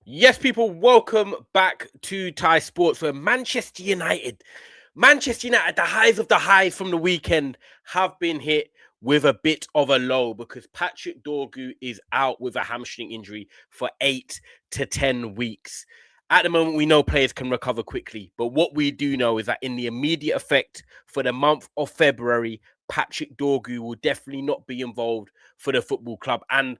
Yes, people, welcome back to Thai Sports, where Manchester United, the highs of the highs from the weekend, have been hit with a bit of a low because Patrick Dorgu is out with a hamstring injury for 8 to 10 weeks. At the moment, we know players can recover quickly, but what we do know is that in the immediate effect for the month of February, Patrick Dorgu will definitely not be involved for the football club. And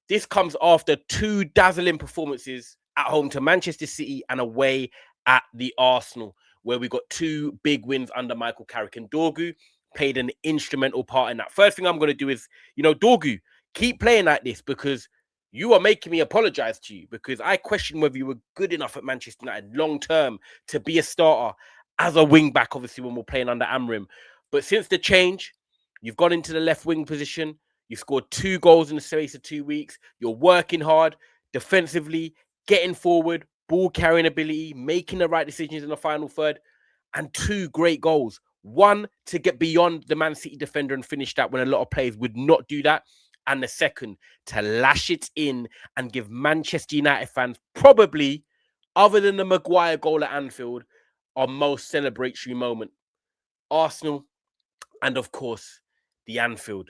this comes after two dazzling performances at home to Manchester City and away at the Arsenal, where we got two big wins under Michael Carrick, and Dorgu played an instrumental part in that. First thing I'm going to do is, Dorgu, keep playing like this because you are making me apologize to you because I question whether you were good enough at Manchester United long term to be a starter as a wing back, obviously, when we're playing under Amrim. But since the change, you've gone into the left wing position. You scored 2 goals in the space of 2 weeks. You're working hard defensively, getting forward, ball carrying ability, making the right decisions in the final third, and two great goals. One to get beyond the Man City defender and finish that when a lot of players would not do that. And the second to lash it in and give Manchester United fans, probably, other than the Maguire goal at Anfield, our most celebratory moment. Arsenal, and of course, the Anfield.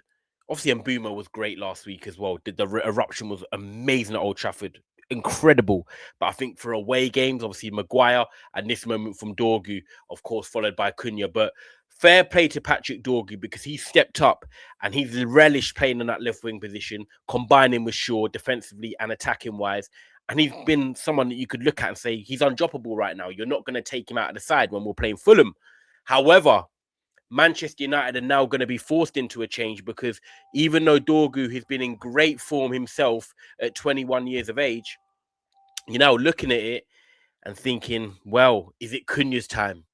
Obviously, Mbeumo was great last week as well. The eruption was amazing at Old Trafford. Incredible. But I think for away games, obviously, Maguire and this moment from Dorgu, of course, followed by Cunha. But fair play to Patrick Dorgu because he stepped up and he's relished playing in that left wing position, combining with Shaw defensively and attacking wise. And he's been someone that you could look at and say he's undroppable right now. You're not going to take him out of the side when we're playing Fulham. However, Manchester United are now going to be forced into a change because even though Dorgu has been in great form himself at 21 years of age, you're now looking at it and thinking, well, is it Cunha's time?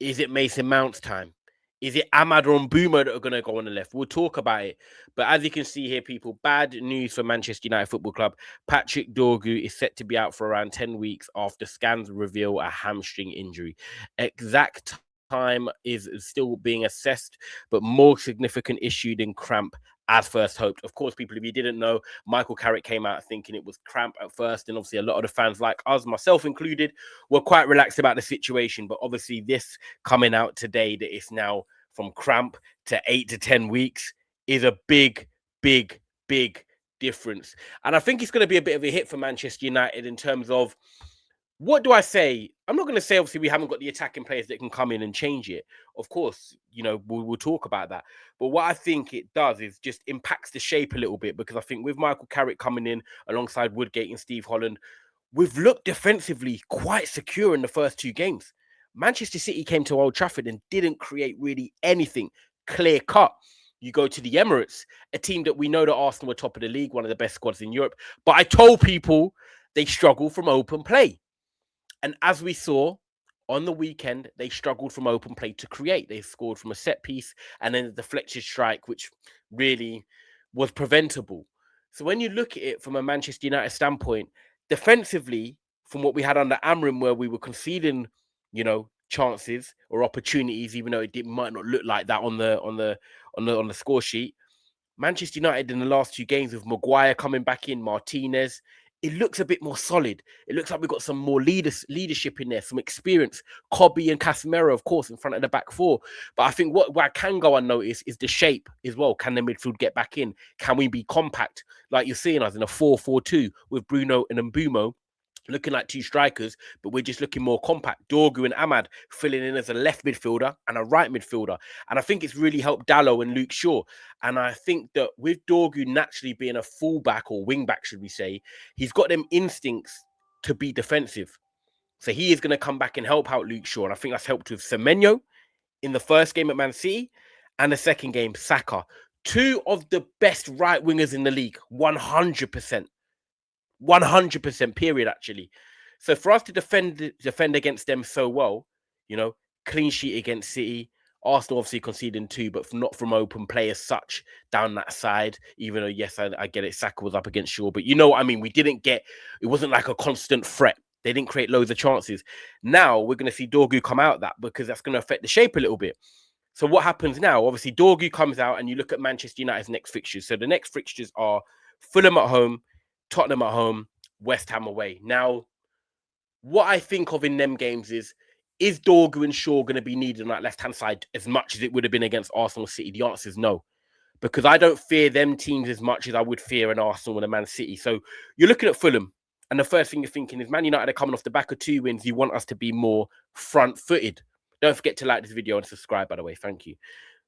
Is it Mason Mount's time? Is it Ahmad or Mbeumo that are going to go on the left? We'll talk about it. But as you can see here, people, bad news for Manchester United Football Club. Patrick Dorgu is set to be out for around 10 weeks after scans reveal a hamstring injury. Exact time is still being assessed, but more significant issue than cramp as first hoped. Of course, people, if you didn't know, Michael Carrick came out thinking it was cramp at first, and obviously a lot of the fans, like us, myself included, were quite relaxed about the situation. But obviously, this coming out today that it's now from cramp to 8 to 10 weeks is a big, big, big difference. And I think it's going to be a bit of a hit for Manchester United in terms of, what do I say? I'm not going to say, obviously, we haven't got the attacking players that can come in and change it. Of course, we'll talk about that. But what I think it does is just impacts the shape a little bit because I think with Michael Carrick coming in alongside Woodgate and Steve Holland, we've looked defensively quite secure in the first two games. Manchester City came to Old Trafford and didn't create really anything clear cut. You go to the Emirates, a team that we know that Arsenal were top of the league, one of the best squads in Europe. But I told people they struggle from open play. And as we saw on the weekend, they struggled from open play to create. They scored from a set piece and then a deflected strike, which really was preventable. So when you look at it from a Manchester United standpoint, defensively, from what we had under Amrim, where we were conceding, chances or opportunities, even though might not look like that on the score sheet. Manchester United in the last two games with Maguire coming back in, Martinez, it looks a bit more solid. It looks like we've got some more leadership in there, some experience. Kobe and Casemiro, of course, in front of the back four. But I think what can go unnoticed is the shape as well. Can the midfield get back in? Can we be compact? Like you're seeing us in a 4-4-2 with Bruno and Mbeumo looking like two strikers, but we're just looking more compact. Dorgu and Ahmad filling in as a left midfielder and a right midfielder. And I think it's really helped Dalot and Luke Shaw. And I think that with Dorgu naturally being a fullback or wingback, should we say, he's got them instincts to be defensive. So he is going to come back and help out Luke Shaw. And I think that's helped with Semenyo in the first game at Man City and the second game, Saka. Two of the best right wingers in the league, 100%. 100% period, actually. So for us to defend against them so well, clean sheet against City, Arsenal obviously conceding two, but not from open play as such down that side, even though, yes, I get it, Saka was up against Shaw, but you know what I mean? It wasn't like a constant threat. They didn't create loads of chances. Now we're going to see Dorgu come out of that because that's going to affect the shape a little bit. So what happens now? Obviously, Dorgu comes out and you look at Manchester United's next fixtures. So the next fixtures are Fulham at home, Tottenham at home, West Ham away. Now, what I think of in them games is Dorgu and Shaw going to be needed on that left-hand side as much as it would have been against Arsenal City? The answer is no, because I don't fear them teams as much as I would fear an Arsenal and a Man City. So you're looking at Fulham, and the first thing you're thinking is Man United are coming off the back of 2 wins. You want us to be more front-footed. Don't forget to like this video and subscribe, by the way. Thank you.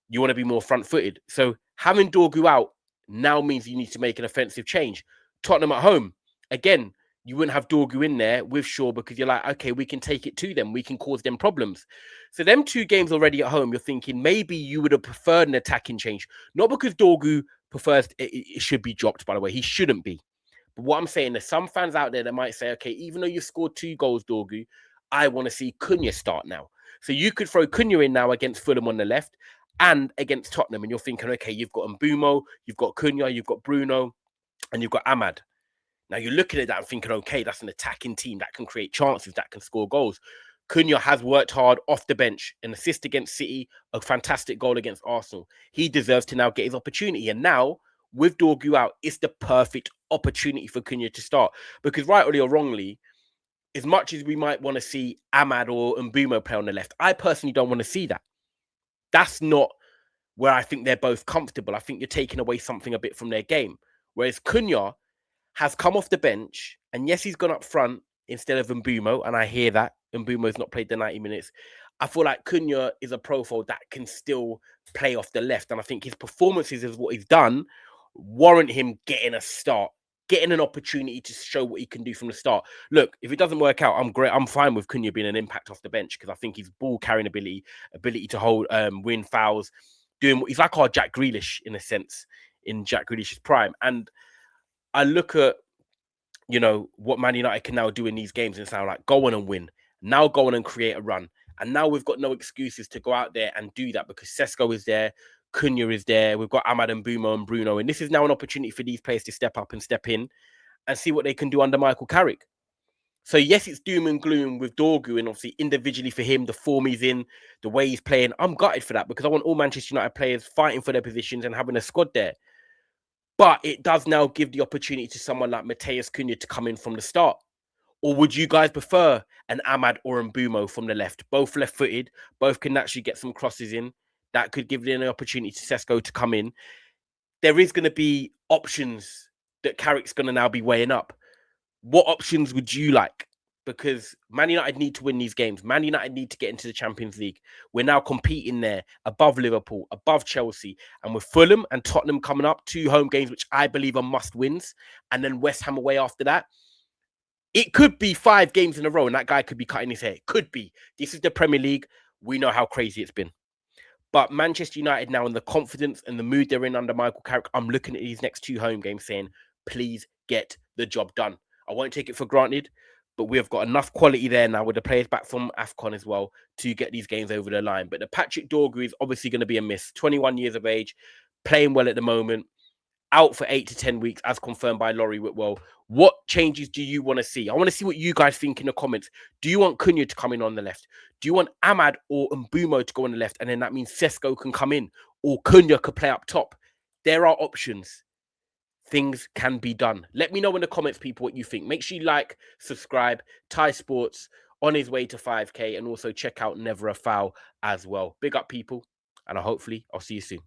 You want to be more front-footed. So having Dorgu out now means you need to make an offensive change. Tottenham at home, again, you wouldn't have Dorgu in there with Shaw because you're like, okay, we can take it to them. We can cause them problems. So them 2 games already at home, you're thinking maybe you would have preferred an attacking change. Not because Dorgu prefers it should be dropped, by the way. He shouldn't be. But what I'm saying, there's some fans out there that might say, okay, even though you've scored 2 goals, Dorgu, I want to see Cunha start now. So you could throw Cunha in now against Fulham on the left and against Tottenham. And you're thinking, okay, you've got Mbumo, you've got Cunha, you've got Bruno, and you've got Ahmad. Now you're looking at that and thinking, okay, that's an attacking team that can create chances, that can score goals. Cunha has worked hard off the bench, an assist against City, a fantastic goal against Arsenal. He deserves to now get his opportunity. And now, with Dorgu out, it's the perfect opportunity for Cunha to start. Because rightly or wrongly, as much as we might want to see Ahmad or Mbumo play on the left, I personally don't want to see that. That's not where I think they're both comfortable. I think you're taking away something a bit from their game. Whereas Cunha has come off the bench, and yes, he's gone up front instead of Mbumo, and I hear that. Mbumo's not played the 90 minutes. I feel like Cunha is a profile that can still play off the left, and I think his performances is what he's done warrant him getting a start, getting an opportunity to show what he can do from the start. Look, if it doesn't work out, I'm great. I'm fine with Cunha being an impact off the bench because I think his ball carrying ability to hold, win fouls, doing what he's like our Jack Grealish in a sense, in Jack Grealish's prime. And I look at, you know, what Man United can now do in these games and sound like, go on and win. Now go on and create a run. And now we've got no excuses to go out there and do that because Sesko is there, Cunha is there, we've got Ahmad and Mbumo and Bruno. And this is now an opportunity for these players to step up and step in and see what they can do under Michael Carrick. So yes, it's doom and gloom with Dorgu, and obviously individually for him, the form he's in, the way he's playing. I'm gutted for that because I want all Manchester United players fighting for their positions and having a squad there. But it does now give the opportunity to someone like Matheus Cunha to come in from the start. Or would you guys prefer an Ahmad or a Mbumo from the left? Both left-footed, both can actually get some crosses in. That could give them an opportunity to Sesko to come in. There is going to be options that Carrick's going to now be weighing up. What options would you like? Because Man United need to win these games. Man United need to get into the Champions League. We're now competing there above Liverpool, above Chelsea. And with Fulham and Tottenham coming up, 2 home games, which I believe are must-wins, and then West Ham away after that, it could be 5 games in a row and that guy could be cutting his hair. It could be. This is the Premier League. We know how crazy it's been. But Manchester United now, in the confidence and the mood they're in under Michael Carrick, I'm looking at these next 2 home games saying, please get the job done. I won't take it for granted, but we've got enough quality there now with the players back from AFCON as well to get these games over the line. But the Patrick Dorgu is obviously going to be a miss. 21 years of age, playing well at the moment, out for 8 to 10 weeks as confirmed by Laurie Whitwell. What changes do you want to see? I want to see what you guys think in the comments. Do you want Cunha to come in on the left? Do you want Ahmad or Mbumo to go on the left? And then that means Sesko can come in or Cunha could play up top. There are options. Things can be done. Let me know in the comments, people, what you think. Make sure you like, subscribe. Thai Sports on his way to 5K, and also check out Never a Foul as well. Big up, people, and hopefully I'll see you soon.